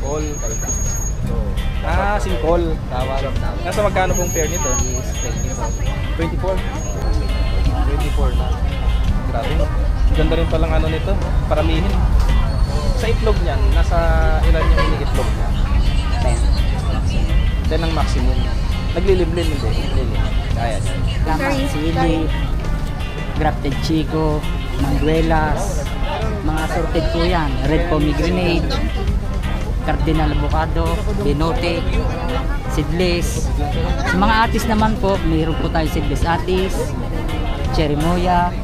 Singkol. Singkol. Tawag. Nasa magkano pong pair nito? 24. 24 na. Grabe. Ganda rin palang ano nito. Paramihin. Sa itlog niyan, nasa ilan yung ini-itlog niya? 10. 10 ang maximum. Naglilimlim hindi? Naglilim. Kaya niya. Lamas, sili, grafted chico, manguelas, mga assorted po yan. Red pomegranate, cardinal avocado, binote, seedless. Sa mga atis naman po, mayroon po tayo seedless atis, cherry moya,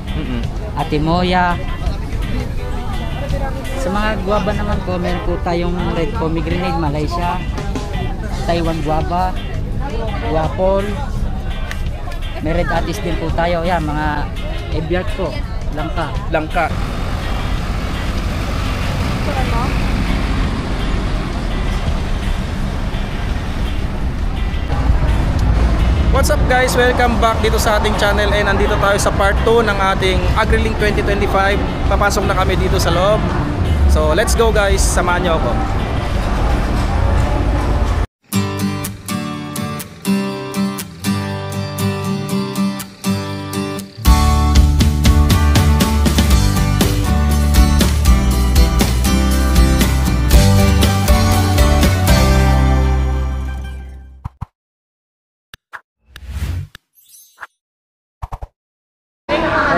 ate moya. Sa mga guava naman po, meron po tayong red pomegranate, Malaysia, Taiwan guava, waffle. May red atis din po tayo. Yan, mga ebyard po. Langka. Langka. What's up guys? Welcome back dito sa ating channel. And nandito tayo sa part 2 ng ating AgriLink 2025. Papasok na kami dito sa loob. So let's go guys. Samahan niyo ako.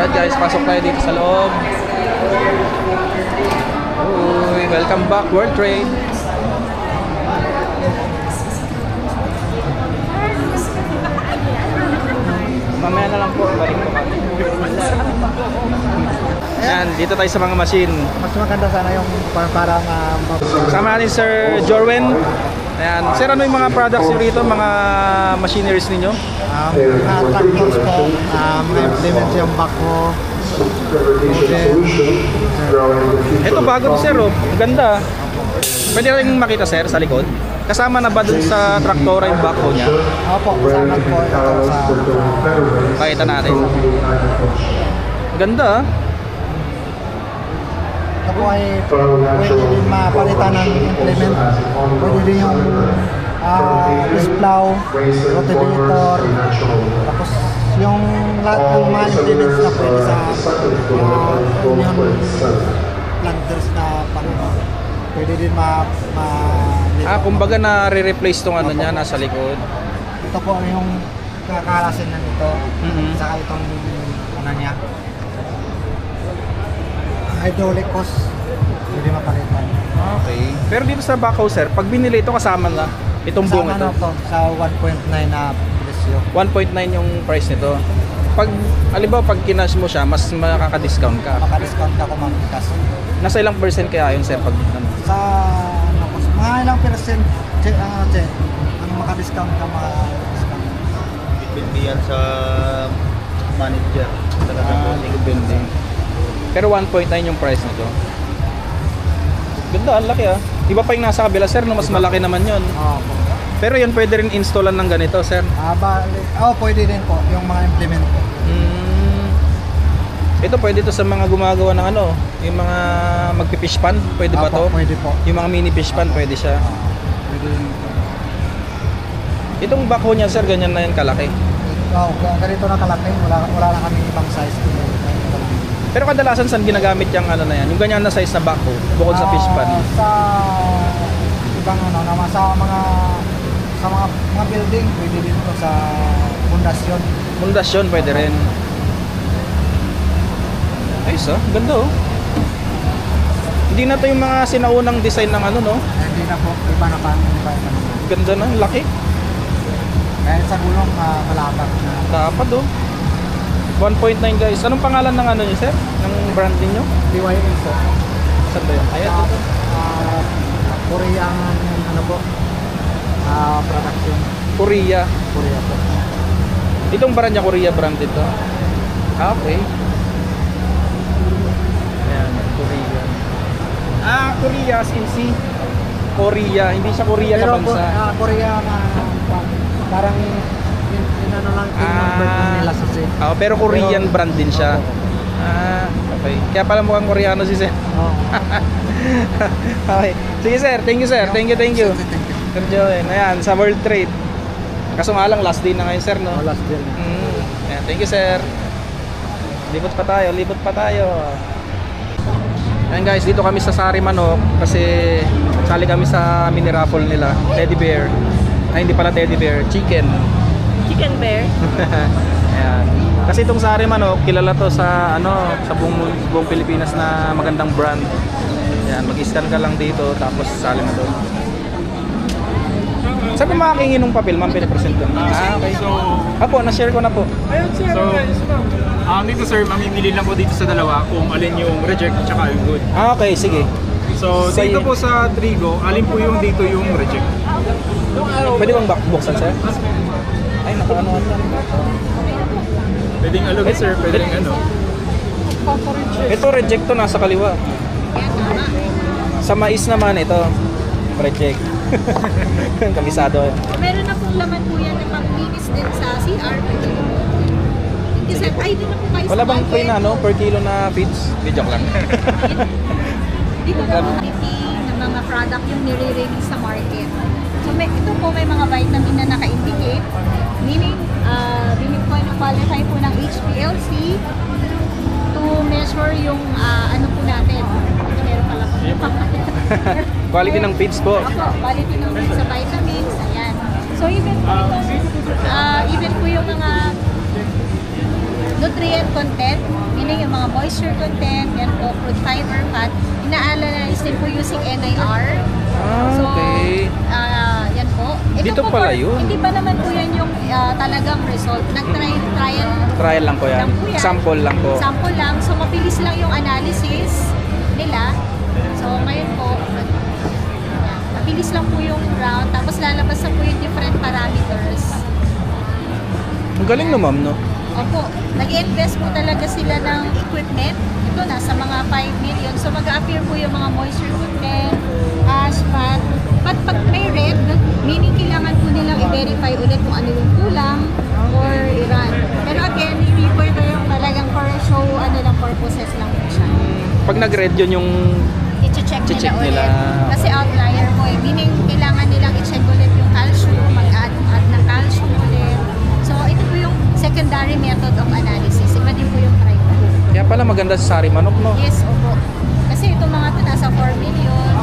Alright guys, pasok tayo dito sa loob. Uy, welcome back World Trade. Mamaya na lang po, balik po kami. Ayan, dito tayo sa mga machine. Mas maganda sana yung para Sama natin Sir Jorwin. Ayan, sir, ano yung mga products nyo rito, mga machineries ninyo? mga tractors po, mga implements yung backhoe. Ito bago to sir, oh. Ang ganda. Pwede rin makita sir sa likod. Kasama na ba dun sa traktora yung backhoe niya? Opo, kasama po ito sa... Pakita natin. Ganda ah. Ito po ay pwede din mapalitan ng implement. Pwede din yung disc plow, rotator, tapos yung lahat ng mga implements na pwede sa union planters na pwede din kumbaga na re-replace tong ano niya nasa likod. Ito po yung kakalasin na nito, saka itong ano niya hydraulic hose, pwede mapalitan. Okay. Pero dito sa backhoe sir, pag binili ito kasama na itong buong ito? Kasama na po sa 1.9 na presyo. 1.9 yung price nito. Pag, halimbawa pag kinash mo siya, mas makaka-discount ka. Maka-discount ka kung mag-cash. Nasa ilang percent kaya yun sir pag ano? Sa ano po, mga ilang percent ang maka-discount ka, maka-discount. Depende yan sa manager. Depende. Pero 1.9 yung price nito. Ganda, ang laki ah. Iba pa yung nasa kabila sir, no? Mas malaki naman yun. Opo. Pero yun pwede rin installan ng ganito sir. Pwede din po yung mga implement po. Ito pwede to sa mga gumagawa ng ano, yung mga magpi-fish pan, pwede ba to? Pwede po. Yung mga mini fish pan, pwede siya. Pwede din po. Itong backhoe niya sir, ganyan na yan kalaki. Ganito na kalaki, wala na kami ibang size. Pero kadalasan saan ginagamit yung ano na yan? Yung ganyan na size na backhoe, bukod sa fish pan? Sa ibang ano, naman sa mga building, pwede din po sa pundasyon. Pundasyon pwede rin. Ayos ah, ganda oh. Hindi na to yung mga sinaunang design ng ano no? Hindi na po, iba na pa. Ganda na, laki. Kahit sa gulong, malapad na. Dapat oh. 1.9 guys. Anong pangalan ng ano niyo sir? Ng brand niyo? BYM po. Saan ba yun? Ayan. Korean ano po? Production. Korea. Korea po. Itong brand niya Korea brand ito. Okay. Ayan, Korea. Korea as in C. Korea, hindi siya Korea na bansa. Pero Korea na parang ano lang nila sa C. Pero Korean brand din siya. Okay. Kaya pala mukhang Koreano si Sir. Oo. Okay. Sige sir, thank you sir. Thank you. Sir Joel, ayan, sa World Trade. Kaso nga lang, last day na ngayon sir, no? Oh, last day. Ayan, thank you sir. Libot pa tayo. Ayan guys, dito kami sa Sari Manok kasi sali kami sa mini raffle nila. Teddy bear. Ay, hindi pala teddy bear, chicken. Chicken bear. Ayan. Kasi itong Sari Manok, kilala to sa sa buong Pilipinas na magandang brand. Ayan, mag-scan ka lang dito tapos sali na doon. Saan po makakingi ng papel, ma'am, pinapresent doon? Okay. So, Apo, na-share ko na po. dito sir, mamimili lang po dito sa dalawa kung alin yung reject at saka yung good. Okay, sige. So, Sa- dito po sa Trigo, alin po yung dito yung reject? Pwede bang buksan, sir? Ay, nakaano ata. Pwedeng alugin sir, pwedeng ano. Ito, reject to, nasa kaliwa. Sa mais naman, ito. Reject. Kabisado. Meron na pong laman po yan na pang-linis din sa CR. Kasi ay, din na po kayo Wala sa bang free market. na, per kilo na feeds? Video lang. Dito na po ng mga product yung nire-release sa market. So ito po may mga vitamin na naka-indicate. Meaning, binig po na qualify po ng HPLC to measure yung ano po natin. Meron pala po. Quality ng feeds po. Opo, quality ng feeds sa vitamins. Ayan. So even po even po yung mga nutrient content, meaning yung mga moisture content, yan po, fruit fiber, fat, ina-analyze din po using NIR. Okay. Yan po. Ito Dito po pala for- yun. Hindi pa naman po yan yung talagang result. Nag-trial Trial lang po yan. lang po yan. Sample lang po. Sample lang. So, mabilis lang yung analysis nila. So, ngayon po, mabilis lang po yung round. Tapos lalabas na po yung different parameters. Ang galing no, ma'am, no? Opo, nag-invest po talaga sila ng equipment. Ito, nasa mga 5 million. So, mag-a-appear po yung mga moisture content, ash, fat. But pag may red, meaning kailangan po nilang i-verify ulit kung ano yung kulang or i-run. Pero again, hindi po ito yung talagang for show, ano lang, purposes lang po siya. Pag nag-red yun yung... I-check I-check nila ulit. nila. Kasi outlier po eh. Meaning, kailangan nilang i-check ulit yung calcium, mag-add ng calcium ulit. So, ito po yung secondary method of analysis. Iba din po yung primary. Kaya pala maganda sa Sari Manok, no? Yes, opo. Kasi itong mga ito nasa 4 million,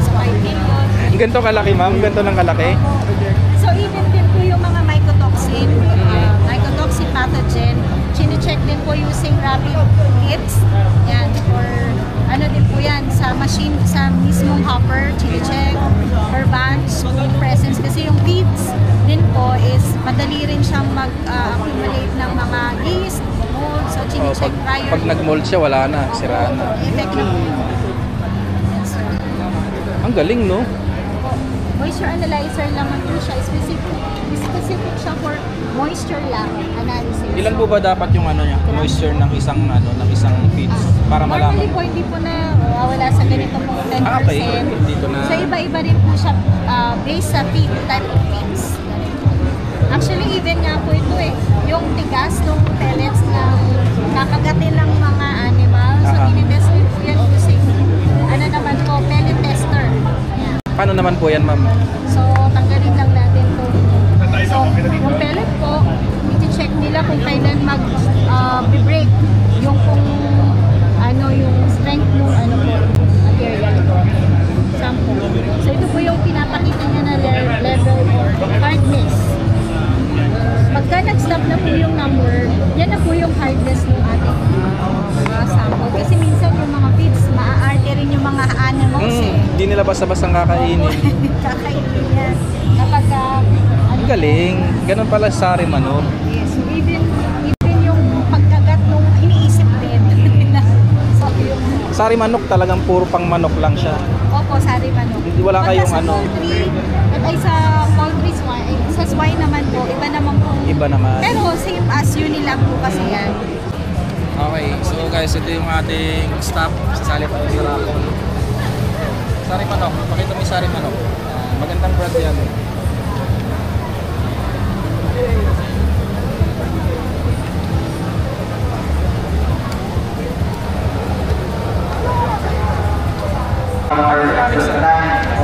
sa 5 million. Ganito kalaki, ma'am? Ganito lang kalaki? So, even din po yung mga mycotoxin, mycotoxin pathogen, chine-check din po using rapid hits. Yan, for ano din po yan, sa machine, sa mismong hopper, chine-check, per batch, food presence. Kasi yung feeds din po is madali rin siyang mag-accumulate ng mga yeast, mold. So, chine-check prior. Pag nag-mold siya, wala na. Siraan na. Effective. Yes, sir. Ang galing, no? Moisture analyzer naman po siya. Specific siya for moisture lang analysis. Ilan po ba dapat yung moisture ng isang feeds para Normally malaman? po hindi po na wala sa ganito po 10%. Okay. Dito na. So iba-iba rin po siya based sa feed, type of feeds. Actually even nga po ito yung tigas ng pellets na kakagatin ng mga animals. So tinitest din po yan using ano naman po, pellet tester. Ayan. Paano naman po yan, ma'am? So, tanggalin lang natin ito. So, yung pellet po, i-check nila kung kailan mag-break yung kung ano yung strength ng ano po, material po. Sample. So, ito po yung pinapakita niya na level of hardness. Pagka nag-stop na po yung number, yan na po yung hardness ng ating sample. Kasi minsan yung mga feeds, maa-arte rin yung mga animals Hindi nila basta-basta kakainin. Kakainin yan. Kapag Ang galing. Ganun pala sa Sari Manok. yes, so even yung pagkagat nung iniisip din. So yung Sari Manok talagang puro pang manok lang siya. opo, sari manok. Hindi, wala Pagka kayong sa ano. poultry, at ay sa poultry swine, sa swine naman po, iba naman po. Iba naman. Pero same as Unilag po kasi yan. Okay, so guys, ito yung ating stop sa Sari Manok sa Rapol. Sari Manok, pakita mo yung Sari Manok. Magandang brand yan. Number 9.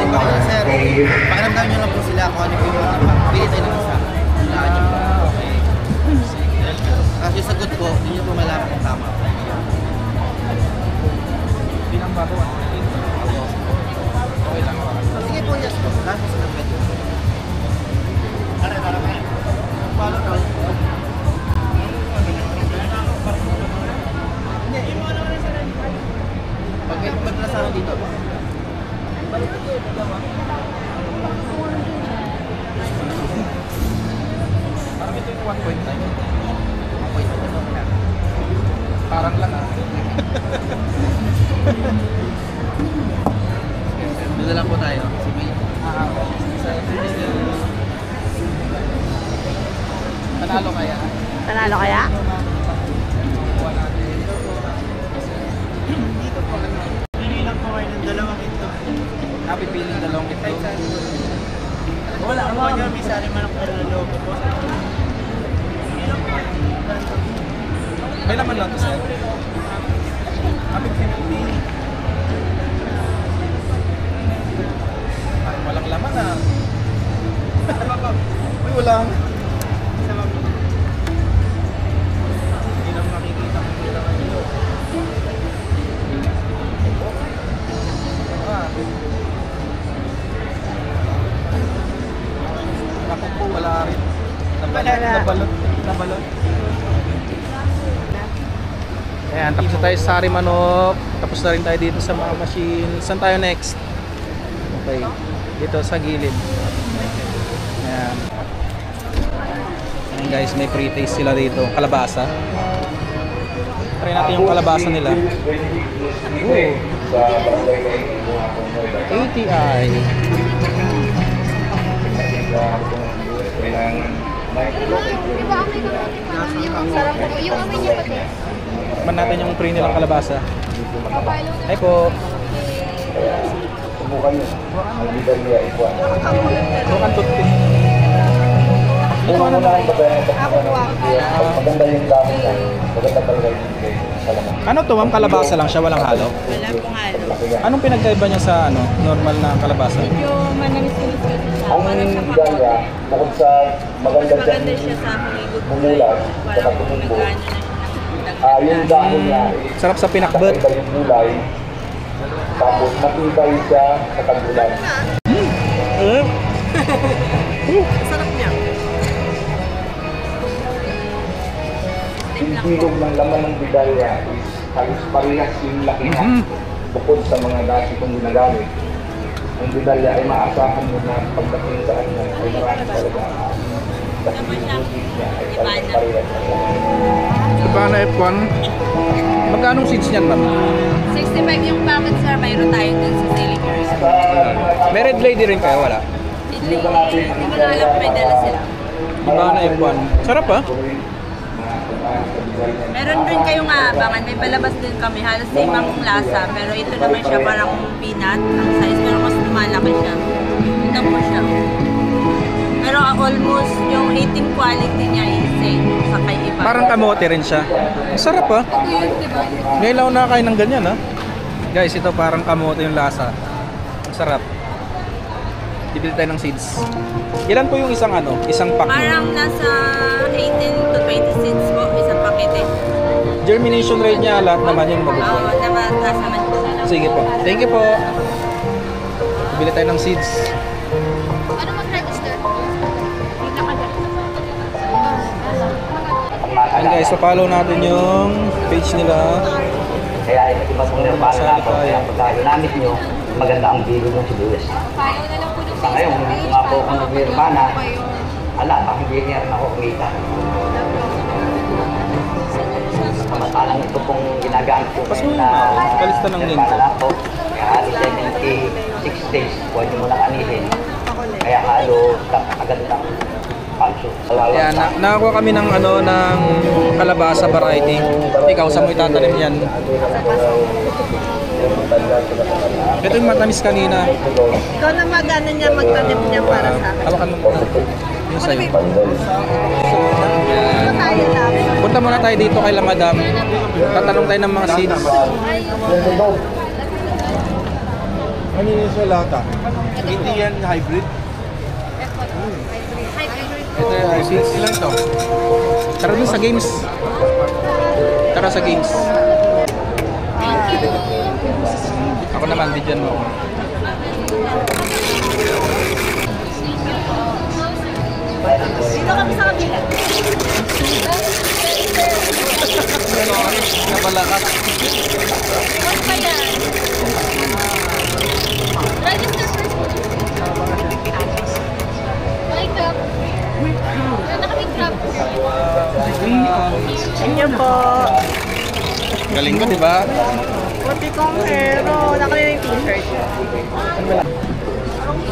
Pakiramdam nyo lang po sila kung ano po yung pili tayo ng isa. Laan nyo po. Kasi yung sagot ko, hindi nyo po malaman kung tama. Bilang bago, okay lang. Sige po, yes po. Lahat po sa sagot. Follow na. Pag-nasa ako dito ba? Parang ito yung 1.9. 1.9. Parang lang ah. Doon lang po tayo. Sige. Panalo kaya? Panalo kaya? Napipiling dalawang itlog. Wala ako niya, may sari man ako na loob po. May laman lang to, sir. Napipili. Walang laman ah. Uy, wala. Hindi lang makikita kung may laman nyo. Ako po, wala rin. Nabalot. Ayan, tapos na tayo sa sari manok. Tapos na rin tayo dito sa mga machine. Saan tayo next? Okay, dito sa gilid. Ayan. Ayan guys, may pre-taste sila dito. Kalabasa. Try natin yung kalabasa nila. Ooh. ATI. Di ba amoy naman yung sarap po? Yung amoy niya pati. Man natin yung pre nilang kalabasa. Ay po. Bukan tutti. Ito ano na? Ako po Ano to ma'am? Kalabasa lang siya, walang halo? Wala pong halo. Anong pinagkaiba niya sa ano, normal na kalabasa? Medyo manamis-namis siya. Ang ganja, bukod sa maganda Maganda dyan, siya sa hangigod. bumulat, Wala sa pong tumubo. nag-ano na siya. Yung dahon niya, Sarap sa pinakbet. kakaiba yung gulay, tapos matibay siya sa tagulan. Sarap niya. Yung bilog ng laman ng bidalya is halos parehas yung laki niya. Bukod sa mga dati kong ginagamit, ang bidalya ay maasahan mo na pagdating sa kanya ay marami talaga. Kasi yung bukid niya ay halos parehas. Iba na F1. Magkano seeds niyan ma'am? 65 yung packet sir, mayroon tayo dun sa selling yours. May red lady rin kayo, wala? Hindi ko na alam kung may dala sila. Iba na F1. Sarap ah. Meron rin kayong aabangan, may palabas din kami, halos same ang lasa, pero ito naman siya parang peanut ang size, pero mas lumalaki siya. Ito po siya. Pero almost yung eating quality niya is same sa kay iba. Parang kamote rin siya. Sarap ah. Ngayon lang ako nakakain ng ganyan ah. Guys, ito parang kamote yung lasa. Ang sarap. Bibili tayo ng seeds. Ilan po yung isang ano? Isang pack Parang mo? nasa 18 to 20 seeds po, isang pakete. Germination rate niya lahat naman yung mabubuhay. Oo, nabataas naman po sana. Sige po. Thank you po. Bibili tayo ng seeds. Ano mag-register? Ayan guys, pa-follow natin yung page nila. Kaya yung iba pong nirvana na po, kaya pagka ginamit nyo, maganda ang bilog ng sibuyas. Sa ngayon, kung nga po kung nag-nirvana, ala, bakit hindi niya rin ako kumita. Samantalang ito pong ginagamit ko ngayon na Palista ng nirvana lingko. na po, kaya halos 76 days, huwag nyo muna kanihin. Kaya halo, agad na palso. Ayan, nakakuha kami ng ano, ng kalabasa variety. Ikaw, saan mo itatanim yan? Ito yung matamis kanina. Ikaw na mag-ano niya, magtanim niya para sa akin. Hawakan mo muna. Yung sa'yo. Ayan. Tayo lang. Punta muna tayo dito kay La Madam. Tatanong tayo ng mga seeds. Ano yun sa lata? Hindi yan hybrid? Ito yung seeds. Ilan to? Tara dun sa games. Tara sa games. Ako naman, bigyan mo ako. Dito kami sa kabila. Napalakas. What ba yan? Register first. May cup. Wala na kaming cup. Inyo po. Galing ko, di ba? Puti kong hero. Nakalina yung t-shirt.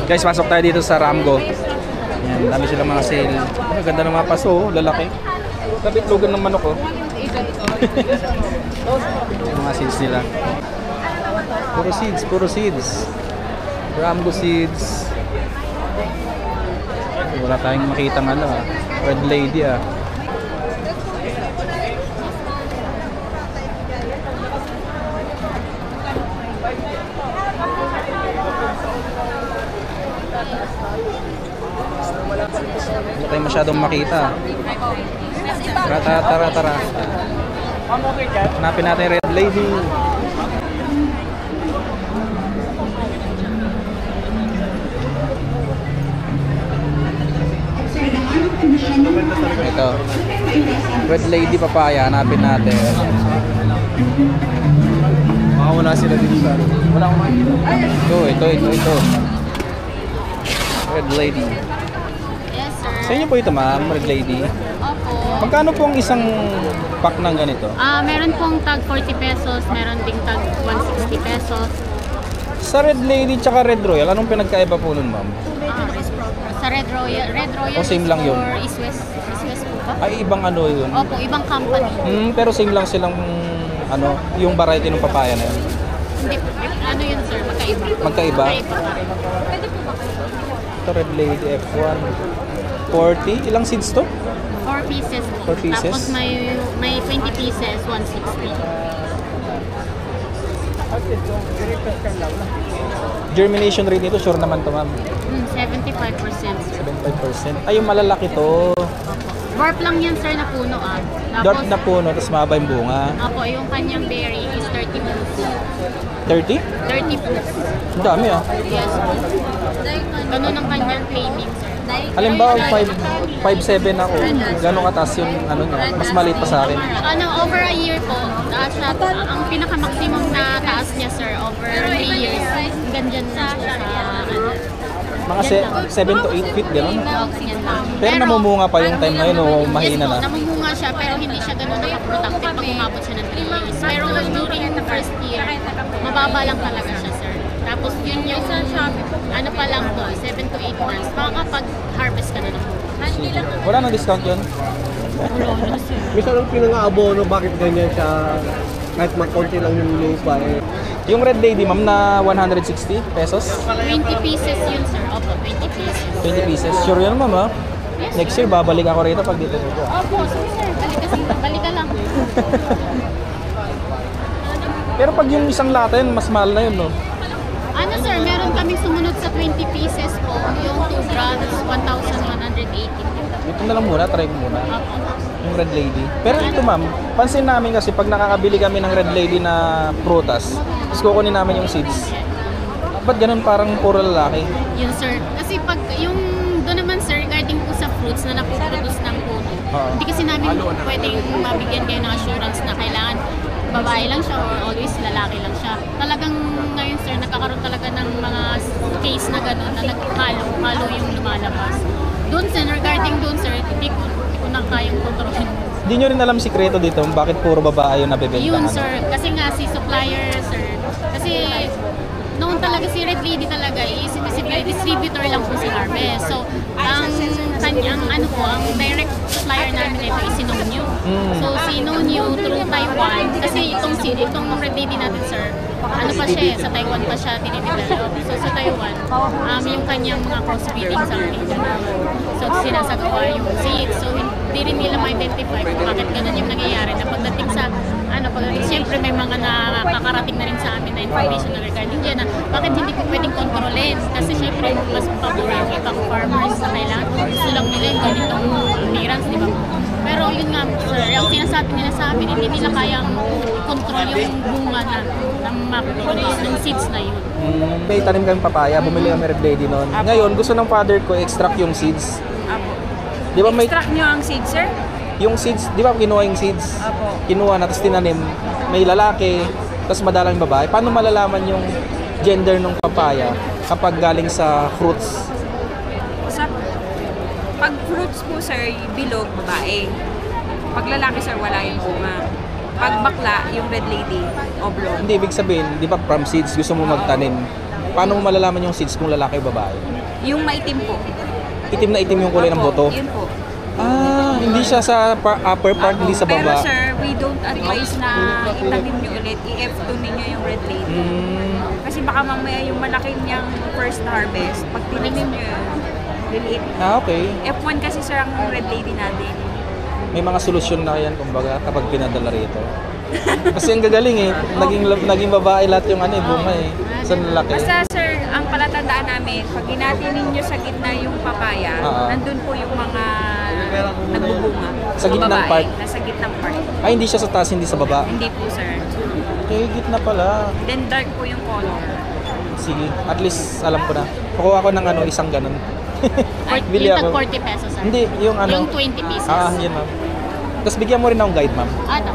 Guys, pasok tayo dito sa Ramgo. Yan, dami silang mga sale. Ang ganda ng mga paso, oh, lalaki. Kapitlugan ng manok, oh. Yung mga seeds nila. Puro seeds. Ramgo seeds. Wala tayong makitang ano, ah. Red Lady, ah. Wala tayong masyadong makita. Tara. Hanapin natin yung Red Lady. Ito. Red Lady papaya. Hanapin natin. Baka wala sila dito sa... Wala akong makikita. Ito. Red Lady. Yes, sir. Sa inyo po ito, ma'am, Red Lady. Opo. Magkano po ang isang pack ng ganito? Meron pong tag 40 pesos, meron ding tag 160 pesos. Sa Red Lady tsaka Red Royal, anong pinagkaiba po nun, ma'am? Sa Red Royal O, same lang yun? or East West po ba? Ay, ibang ano yun? Opo, ibang company. Pero same lang silang, ano, yung variety ng papaya na yun. Hindi, ano yun sir, magkaiba. Magkaiba? Pwede po ba? Ito, Red Lady F1. 40? Ilang seeds to? 4 pieces po. 4 pieces? Tapos may 20 pieces, 160. Germination rate nito, sure naman to, ma'am. 75%. 75%. Ay, yung malalaki to. Dwarf lang yan sir na puno ah. Dwarf na puno, tapos mahaba yung bunga. Apo, yung kanyang berry is 30 fruits. 30? 30 fruits. Ang dami, ah. Yes po. Ganun ang kanyang claiming sir. Halimbawa, 5'7" ako. Gano'ng kataas yung ano niya? Mas maliit pa sa akin. Over a year po, siya, ang pinaka-maximum na taas niya sir, over 3 years, ganyan na siya sa Mga 7 to 8 feet, gano'n. ganyan lang. Pero namumunga pa yung time na yun o mahina yes po, na? namumunga siya pero hindi siya ganun naka-productive pag umabot siya ng 3 years. Pero during the first year, mababa lang talaga siya sir. Tapos yun yung, ano pa lang po, 7 to 8 months, makakapag-harvest ka na ng Wala nang discount yun? Minsan ang pinang-aabono, bakit ganyan siya? Kahit magkonti lang yung lupa eh. Yung Red Lady, ma'am, na 160 pesos? 20 pieces yun sir. Opo, 20 pieces. 20 pieces. Sure yun, ma'am, ha? Yes, Next year, babalik ako rito pag dito. Opo, sige sir. Balik ka lang. Pero pag yung isang lata yun, mas mahal na yun, no? Ano sir, meron kaming sumunod sa 20 pieces po. Yung 2 grams, 1,180. Ito na lang muna, try ko muna. Opo. Yung Red Lady. Pero ito, ma'am, pansin namin kasi pag nakakabili kami ng Red Lady na prutas, tapos kukunin namin yung seeds. Ba't ganun parang puro lalaki? Yun sir. Kasi pag yung doon naman sir, regarding po sa fruits na napuproduce ng puno, hindi kasi namin pwedeng mabigyan kayo ng assurance na kailangan babae lang siya or always lalaki lang siya. Talagang ngayon sir, nagkakaroon talaga ng mga case na gano'n na naghalo yung lumalabas. Doon sir, regarding doon sir, hindi ko na kayang kontrolin. Hindi nyo rin alam sikreto dito bakit puro babae yung nabibenta. Yun sir, kasi nga si supplier sir, kasi noon talaga si Red Lady talaga is distributor lang po si Harvest. So, ang kanyang ano po, ang direct supplier namin ito is si Nonyo. So, si Nonyo through Taiwan, kasi itong Red Lady natin sir, ano pa siya, sa Taiwan pa siya tinidevelop. So, sa Taiwan, yung kanyang mga crossbreeding sa akin. So, sinasagawa yung seeds. So, di rin nila ma-identify kung bakit ganun yung nangyayari na pagdating sa pagdating siyempre may mga nakakarating na rin sa amin na information na regarding dyan na bakit hindi ko pwedeng kontrolin kasi siyempre mas pabor yung ibang farmers na kailangan gusto lang nila yung ganitong appearance, di ba? Pero yun nga, sir, yung sinasabi nila sa amin, hindi nila kayang i-control yung bunga na mag-produce ng seeds na yun. May tanim kami papaya, bumili kami Red Lady noon. Ngayon, gusto ng father ko extract yung seeds. Apo. Di ba may Extract nyo ang seed, sir? yung seeds, di ba kinuha yung seeds? Apo. Kinuha na, tapos tinanim. May lalaki, tapos madalang babae. Paano malalaman yung gender ng papaya kapag galing sa fruits? Pag fruits po, sir, bilog, babae. Pag lalaki, sir, wala yung bunga. Pag bakla, yung Red Lady, oblong. Hindi, ibig sabihin, di ba from seeds gusto mo magtanim? Paano mo malalaman yung seeds kung lalaki o babae? Yung maitim po. Itim na itim yung kulay ng Opo, boto? Yun po. Hindi siya sa upper part, hindi sa Pero baba. sir, we don't advise na itanim nyo ulit. I-F2 ninyo yung Red Lady. Kasi baka mamaya yung malaki niyang first harvest, pag tinanim nyo yun, liliit. Okay. F1 kasi sir ang Red Lady natin. May mga solusyon na yan, kumbaga, kapag pinadala rito. Kasi ang gagaling eh. Naging babae lahat yung bunga eh. Sa lalaki. Basta sir, ang palatandaan namin, pag ginati ninyo sa gitna yung papaya, nandun po yung mga nagbubunga. Sa gitnang Babae, part? Nasa gitnang part. Ay, hindi siya sa taas, hindi sa baba. Hindi po sir. Okay, gitna pala. Then dark po yung color. Sige, at least alam ko na. Kukuha ko ng isang ganun. Bili Yung ako. tag 40 pesos, sir. Hindi, yung Yung 20 pieces. Yun ma'am. Tapos bigyan mo rin akong guide ma'am. Ano?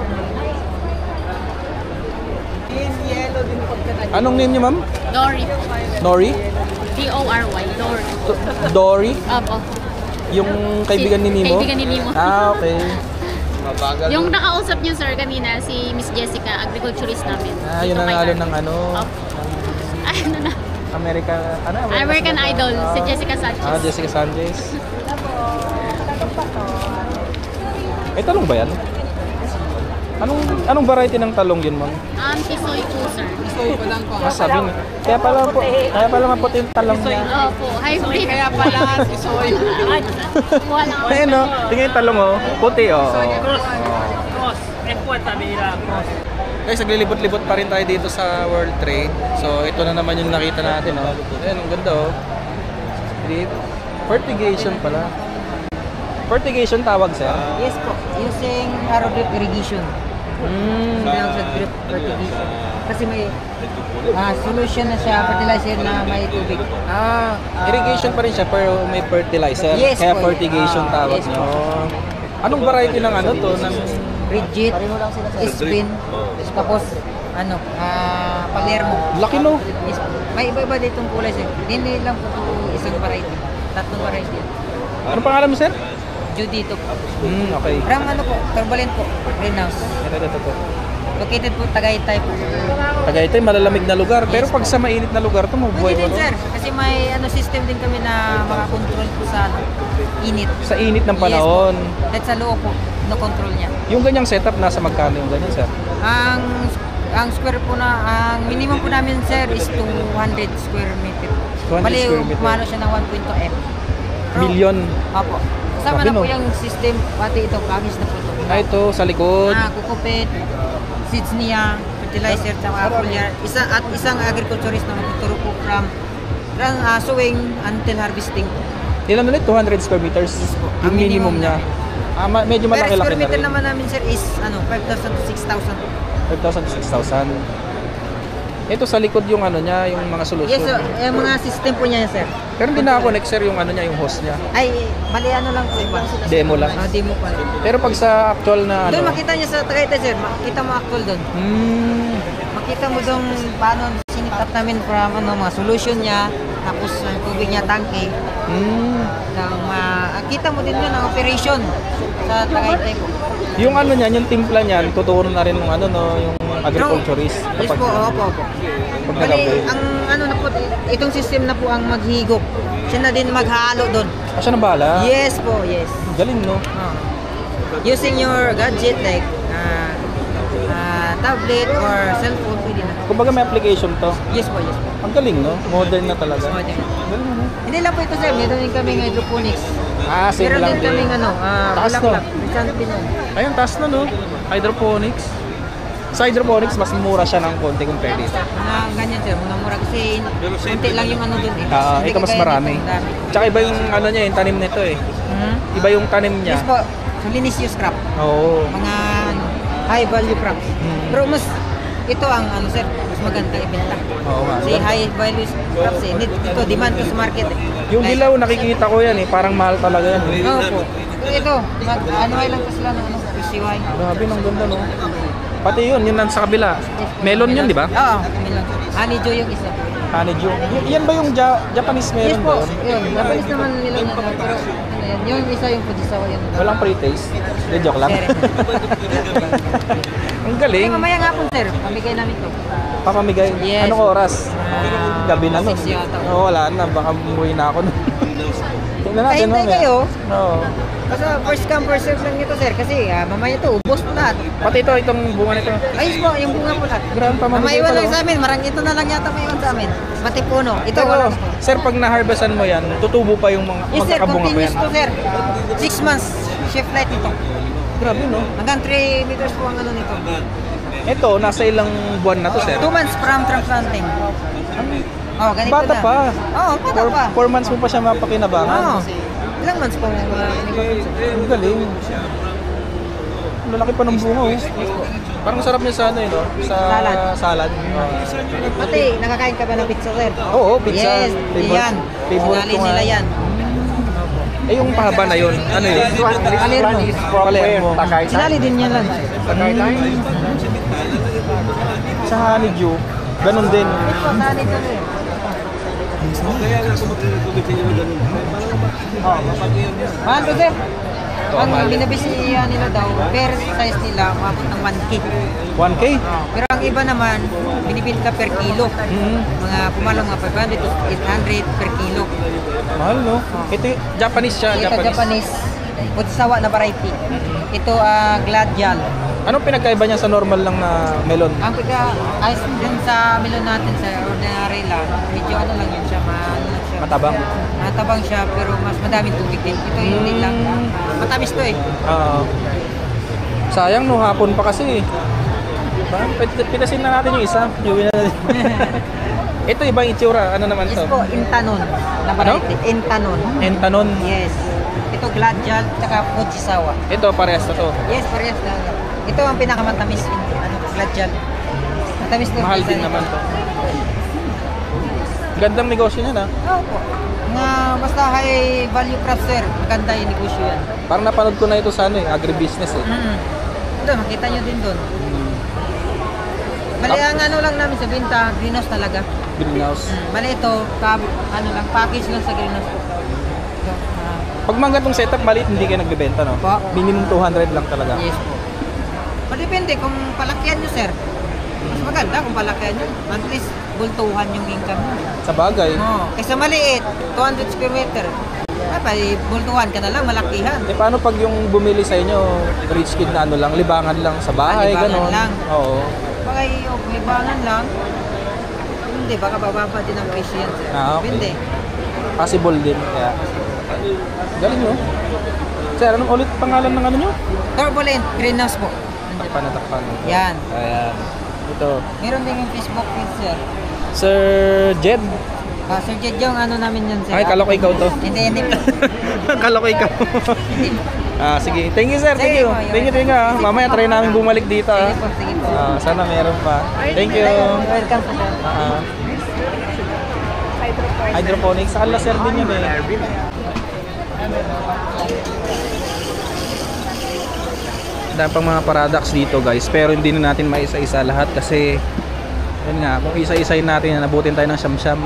Anong name niyo ma'am? Dory. Nori? D-O-R-Y. Dory. Dory? Opo. Yung kaibigan ni Nemo? Kaibigan ni Nemo. Okay. Mabagal. Yung nakausap niyo, sir, kanina, si Miss Jessica, agriculturist namin. Yun ang Dito kay ng Opo. Ano na? American Idol, si Jessica Sanchez. Jessica Sanchez. May talong ba yan? Anong variety ng talong yun, ma'am? Tisoy po, sir. Sabi niya. Kaya pala maputi yung talong niya. Opo, hybrid. Kaya pala, tisoy. Wala. Ayun no, tingnan yung talong puti Cross. F1 sabi nila, cross. Guys, naglilibot-libot pa rin tayo dito sa World Trade. So, ito na naman yung nakita natin, Ayun, ang ganda, Fertigation pala. Fertigation tawag, sir? Yes po, using arrow drip irrigation. Tinawag sa drip fertigation. Kasi may solution na siya, fertilizer na may tubig. Irrigation pa rin siya, pero may fertilizer. Yes Kaya po. fertigation tawag Yes nyo. Anong variety ng to? Rigid, spin, tapos Palermo. Laki no? Yes, may iba-iba ditong kulay sir. Hindi lang po isang variety. Tatlong variety. Anong pangalan mo, sir? Judito. Okay. From po, Turbalent po, greenhouse. Ito. Located po, Tagaytay po. Tagaytay, malalamig na lugar. Pero pag sa mainit na lugar to, mabuhay Pwede mo, din sir, kasi may system din kami na makakontrol po sa init. Sa init ng panahon. Yes po. That's sa loob po, no-control niya. Yung ganyang setup, nasa magkano yung ganyan, sir? Ang square po ang minimum po namin sir is 200 square meter. 200 Bali, square meter. umano siya ng 1.2 M. Million. Opo. Kasama Grabe, na po no? yung system, pati ito, package na po ito. Ito, sa likod. Kukupit, seeds niya, fertilizer, tsaka foliar. Isang agriculturist na magtuturo po from sowing until harvesting. Ilan ulit? 200 square meters? Yes po. Yung Ang minimum minimum niya. Medyo Per malaki-laki square na meter rin. naman namin sir is 5,000 to 6,000. 5,000 to 6,000. Ito sa likod yung niya, yung mga solusyon. Yes, sir. Mga system po niya sir. Pero hindi na-connect, sir, yung niya, yung host niya. Ay, bali lang po iba. Demo lang. Demo pa. Pero pag sa actual na Doon makita niya sa Tagaytay sir, makita mo actual doon. Makita mo doon paano sinitap namin from mga solution niya, tapos ang tubig niya tangke. Kita mo din yun ang operation sa Tagaytay po. Yung niyan, yung timpla niyan, tuturo na rin ng yung agriculturist. Yes po, opo. Pag Bali, nalagay. ang na po, itong system na po ang maghigop. Siya na din maghalo doon. Siya na bahala? Yes po, yes. Galing, no? Using your gadget like tablet or cellphone, pwede na. Kumbaga may application to. Yes po, yes po. Ang galing, no? Modern na talaga. Modern. Galing, no? Hindi lang po ito sir, meron din kami ng hydroponics. Ah, same Meron lang din kaming ano, Taas, no? bulaklak. Isang Pinoy. Ayun, taas na no. Hydroponics. Sa hydroponics, mas mura siya ng konti compare dito. Mga ganyan sir, mga mura kasi konti lang yung ano dun eh. Hindi Ito mas kagaya marami. dito, ang dami. Tsaka iba yung ano niya, yung tanim nito eh. Hmm? Iba yung tanim niya. Yes po, Solinius crop. Oo. Mga ano, high value crops. Pero mas, ito ang ano sir, mas magandang ibenta. Oo nga. Kasi high value crops eh. Ito, demand to sa market eh. Yung dilaw, nakikita ko yan eh. Parang mahal talaga yan. Oo po. Ito, ano lang pa sila ng ano, PCY. Grabe, ang ganda no. Pati yun nasa kabila. Melon yun, di ba? Oo, melon. Honeydew yung isa. Honeydew. Yan ba yung Japanese Yes melon po, doon? yun. Japanese naman nila yan. Pero ano yan, yung isa yung Fujisawa yun. Walang pre-taste. Hindi, joke lang. Sir. Ang galing. Mamaya nga po sir, pamigay namin to. Papamigay. Yes. Anong oras? Gabi na no? 6 yata. Oo, wala na. Baka umuwi na ako. Tingnan natin Kahintay mamaya. kayo. Oo. Kasi first come first serve lang ito sir. Kasi mamaya to, ubos po lahat. Pati itong bunga nito. Ayos po, yung bunga po lahat. Grabe pa mamigay Mamaiwan pala, lang oh. sa amin, marang ito na lang yata maiwan sa amin. Pati puno. Ito Pero, wala. sir, pag na-harvestan mo yan, tutubo pa yung mga Yes sir, magkakabunga pa continuous yan. to sir. 6 months, shift light ito. Grabe no? Hanggang 3 meters po ang ano nito. Ito, nasa ilang buwan na to, sir? 2 months from transplanting. Oh, ganito Bata na. pa. Oo, bata pa. 4 months mo pa siya mapakinabangan. Oo. Ilang months po Ang galing. Lalaki pa ng bunga, oh. Parang sarap niya sa ano, no? Sa salad. Pati, nakakain ka ba ng pizza, sir? Oo, pizza. Yes, yan. Favorite Sinali ko nga. nila yan. Eh, yung pahaba na yun, ano yun? Palermo. Sinali din yan lang. Sa honeydew, ganun din. Ito, sali ko rin. Mahal ko, sir. Ang binabisihan nila daw, per size nila, umabot ng 1K. 1K? Pero ang iba naman, binibenta per kilo. Mga pumalong mga 500 to 800 per kilo. Mahal, no? Ito, Japanese siya, Ito Japanese. Fujisawa na variety. Ito gladial. Anong pinagkaiba niya sa normal lang na melon? Ang ayos din sa melon natin sa ordinary lang. Medyo ano lang yun siya, ano lang siya. Matabang? Matabang siya pero mas madaming tubig din. Ito hindi lang. Matamis to eh. Sayang no, hapon pa kasi. Pitasin na natin yung isa. Ito ibang itsura. Ano naman Yes to? po, intanon na variety. Intanon. Entanon. Yes. Ito gladial tsaka Fujisawa. Ito parehas na to. Yes, parehas na. Ito ang pinakamatamis gladial. Matamis din. Mahal din naman to. Gandang negosyo niya na. Oo po. Mga basta high value crops sir, maganda yung negosyo yan. Parang napanood ko na ito sa ano eh, agribusiness eh. Ito, makita nyo din doon. Mali ang ano lang namin sa binta, greenhouse talaga. Greenhouse. Mali ito, ano lang, package lang sa greenhouse po. Ito, Pag mga ganitong setup, maliit hindi kayo nagbebenta, no? Po. Minimum 200 lang talaga. yes po. Depende kung palakihan nyo sir. Mas maganda kung palakihan nyo. At least, bultuhan yung income mo. Sa bagay. Oo. Kaysa maliit, 200 square meter. Dapat, bultuhan ka na lang, malakihan. Eh paano pag yung bumili sa inyo, rich kid na ano lang, libangan lang sa bahay, Libangan gano'n? lang. Oo. Baka libangan lang. Hindi, baka bababa din ang presyo yan sir. Ah, okay. Hindi. Possible din. Kaya. Galing no? Sir, anong ulit pangalan ng ano nyo? Turbulent, greenhouse po. Takpan. Yan. Ayan. Ito. Meron din yung Facebook page sir. Sir Jed. Sir Jed yung ano namin yan sir. Ay, kala ko ikaw to. Hindi po. Kala ko ikaw. Sige. Thank you sir. Thank you. Thank you. Mamaya try namin bumalik dito. Sige po. Sana meron pa. Thank you. Welcome po sir. Hydroponics. Sa kanila sir din yun eh. Dahil pang mga products dito guys, pero hindi na natin maisa-isa lahat kasi yun nga, kung isa-isahin natin nabutin tayo ng siyam-siyam.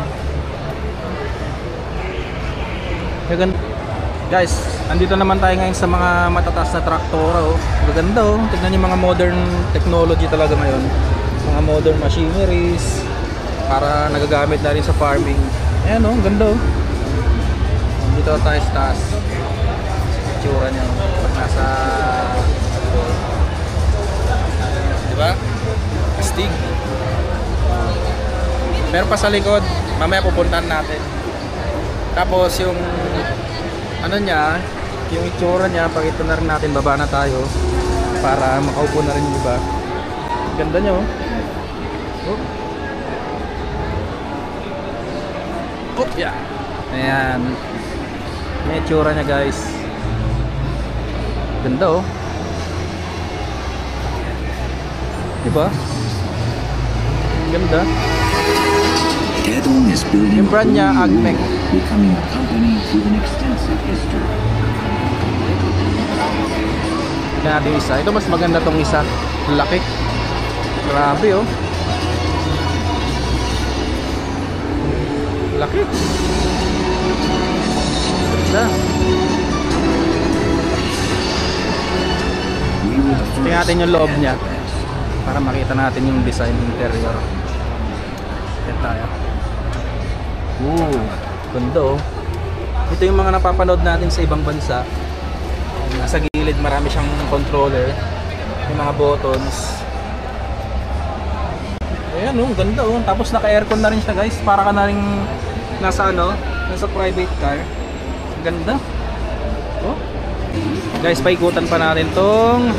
Guys, andito naman tayo ngayon sa mga matataas na traktora oh. Maganda oh, tignan niyo mga modern technology talaga ngayon. Mga modern machineries para nagagamit na rin sa farming. Ayan oh, ganda oh. Dito tayo sa taas. Itsura niya pag nasa diba? Astig. Pero pa sa likod, mamaya pupuntahan natin. Tapos yung ano niya, yung itsura niya, pakita na rin natin, baba na tayo para makaupo na rin yung iba. Ganda niya oh. Yeah. Ayan. Yung itsura niya guys. Ganda oh. Diba? Ganda. Yung brand niya, Agmec. Becoming a company with an extensive history. Tignan natin yung isa. Ito mas maganda tong isa. Laki. Grabe oh. Laki. Ganda. Tingnan natin yung loob niya para makita natin yung design interior. Yan tayo. Ganda oh. Ito yung mga napapanood natin sa ibang bansa. Nasa gilid marami siyang controller, yung mga buttons. Ayan oh, ganda oh. Tapos naka-aircon na rin siya guys. Para ka na rin nasa ano, nasa private car. Ganda. Oh. Guys, paikutan pa natin tong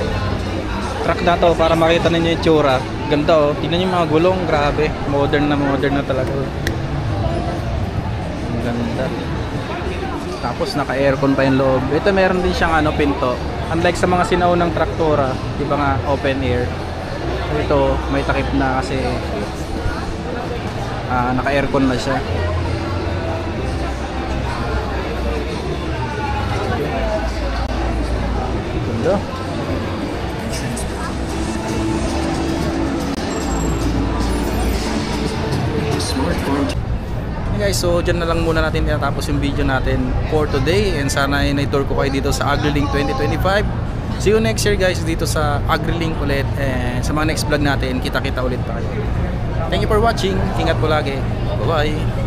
truck na to para makita ninyo yung tsura. Ganda oh. Tingnan niyo yung mga gulong, grabe. Modern na talaga. Ang ganda. Tapos naka-aircon pa yung loob. Ito meron din siyang ano, pinto. Unlike sa mga sinaunang traktora, di ba nga open air. Ito may takip na kasi naka-aircon na siya. Ganda. Guys, so dyan na lang muna natin tinatapos yung video natin for today, and sana ay na-tour ko kayo dito sa AgriLink 2025. See you next year guys dito sa AgriLink ulit, and sa mga next vlog natin kita-kita ulit tayo. Thank you for watching, ingat po lagi, bye bye.